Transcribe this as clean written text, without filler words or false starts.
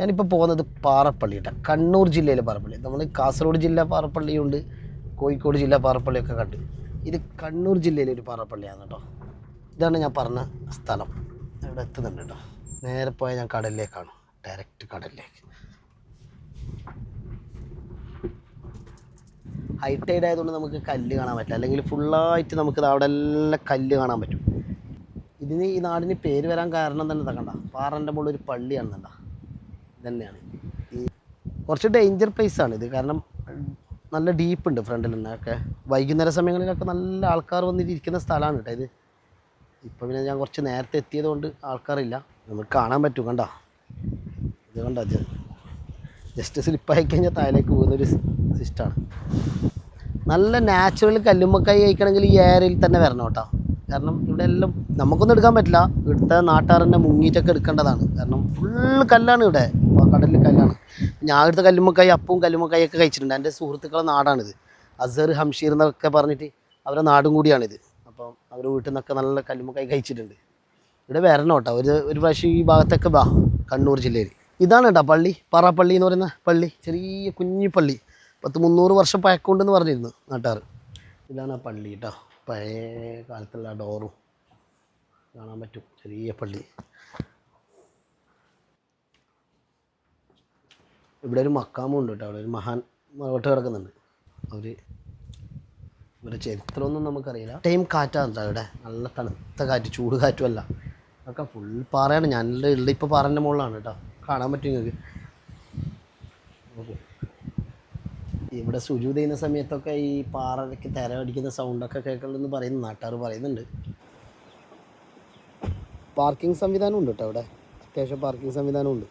ഞാനിപ്പോൾ പോകുന്നത് പാറപ്പള്ളി കേട്ടോ, കണ്ണൂർ ജില്ലയിലെ പാറപ്പള്ളി. നമ്മൾ കാസർഗോഡ് ജില്ല പാറപ്പള്ളിയുണ്ട്, കോഴിക്കോട് ജില്ല പാറപ്പള്ളിയൊക്കെ കണ്ട്. ഇത് കണ്ണൂർ ജില്ലയിലെ ഒരു പാറപ്പള്ളിയാണ് കേട്ടോ. ഇതാണ് ഞാൻ പറഞ്ഞ സ്ഥലം. ഇവിടെ എത്തുന്നുണ്ട് കേട്ടോ. നേരെ പോയാൽ ഞാൻ കടലിലേക്കാണ്, ഡയറക്റ്റ് കടലിലേക്ക്. ഹൈ ടൈഡ് ആയതുകൊണ്ട് നമുക്ക് കല്ല് കാണാൻ പറ്റില്ല, അല്ലെങ്കിൽ ഫുള്ളായിട്ട് നമുക്ക് അവിടെ എല്ലാം കല്ല് കാണാൻ പറ്റും. ഇതിന് ഈ നാടിന് പേര് വരാൻ കാരണം തന്നെ കണ്ട പാറൻ്റെ മുകളിൽ ഒരു പള്ളിയാണെന്നുണ്ട. ഇതന്നെയാണ് ഈ കുറച്ച് ഡേഞ്ചർ പ്ലേസാണ് ഇത്, കാരണം നല്ല ഡീപ്പുണ്ട് ഫ്രണ്ടിൽ നിന്നൊക്കെ. വൈകുന്നേര സമയങ്ങളിലൊക്കെ നല്ല ആൾക്കാർ വന്നിരിക്കുന്ന സ്ഥലമാണ് കേട്ടോ ഇത്. ഇപ്പോൾ പിന്നെ ഞാൻ കുറച്ച് നേരത്തെ എത്തിയത് കൊണ്ട് ആൾക്കാരില്ല, നമുക്ക് കാണാൻ പറ്റും. കണ്ട ഇത് കണ്ട, ജസ്റ്റ് സ്ലിപ്പായി കഴിഞ്ഞാൽ താഴേക്ക് പോകുന്നൊരു സിസ്റ്റമാണ്. നല്ല നാച്ചുറൽ കല്ലുമ്മക്കായി കഴിക്കണമെങ്കിൽ ഈ ഏരിയയിൽ തന്നെ വരണം കേട്ടോ. കാരണം ഇവിടെ എല്ലാം നമുക്കൊന്നും എടുക്കാൻ പറ്റില്ല, ഇവിടുത്തെ നാട്ടുകാരനെ മുങ്ങിയിട്ടൊക്കെ എടുക്കേണ്ടതാണ്. കാരണം ഫുൾ കല്ലാണ് ഇവിടെ, കടലിൽ കല്ലാണ്. ഞാൻ എടുത്ത കല്ലുമ്മക്കായി അപ്പവും കല്ലുമ്മക്കായി ഒക്കെ കഴിച്ചിട്ടുണ്ട്. എൻ്റെ സുഹൃത്തുക്കളുടെ നാടാണിത്, അസർ ഹംഷീർ എന്നൊക്കെ പറഞ്ഞിട്ട് അവരുടെ നാടും കൂടിയാണിത്. അപ്പം അവർ വീട്ടിൽ നിന്നൊക്കെ നല്ല കല്ലുമ്മക്കായി കഴിച്ചിട്ടുണ്ട്. ഇവിടെ വരണം കേട്ടോ, ഒരു പ്രാവശ്യം ഈ ഭാഗത്തൊക്കെ വാ. കണ്ണൂർ ജില്ലയിൽ ഇതാണ് കേട്ടോ പള്ളി, പാറപ്പള്ളി എന്ന് പറയുന്ന പള്ളി. ചെറിയ കുഞ്ഞു പള്ളി, 300 വർഷം പഴക്കമുണ്ടെന്ന് പറഞ്ഞിരുന്നു നാട്ടുകാർ. ഇതാണ് ആ പള്ളി കേട്ടോ, പഴയ കാലത്തുള്ള ഡോറും കാണാൻ പറ്റും. ചെറിയ പള്ളി. ഇവിടെ ഒരു മക്കാമും ഉണ്ട് കേട്ടോ. അവിടെ ഒരു മഹാൻ മറവട്ട് കിടക്കുന്നുണ്ട്. ഇവരുടെ ചരിത്രമൊന്നും നമുക്കറിയില്ല. ടൈം കാറ്റാണ് കേട്ടോ ഇവിടെ, നല്ല തണുത്ത കാറ്റ്, ചൂട് കാറ്റുമല്ല. അതൊക്കെ ഫുൾ പാറയാണ്. ഞാനുള്ള ഇപ്പോൾ പാറൻ്റെ മുകളിലാണ് കേട്ടോ, കാണാൻ പറ്റും നിങ്ങൾക്ക്. ഓക്കെ, ഇവിടെ സുജൂദ് ചെയ്യുന്ന സമയത്തൊക്കെ ഈ പാറയ്ക്ക് തിര അടിക്കുന്ന സൗണ്ടൊക്കെ കേൾക്കണമെന്ന് പറയുന്നു, നാട്ടുകാർ പറയുന്നുണ്ട്. പാർക്കിംഗ് സംവിധാനം ഉണ്ട് കേട്ടോ ഇവിടെ, അത്യാവശ്യം പാർക്കിംഗ് സംവിധാനം ഉണ്ട്.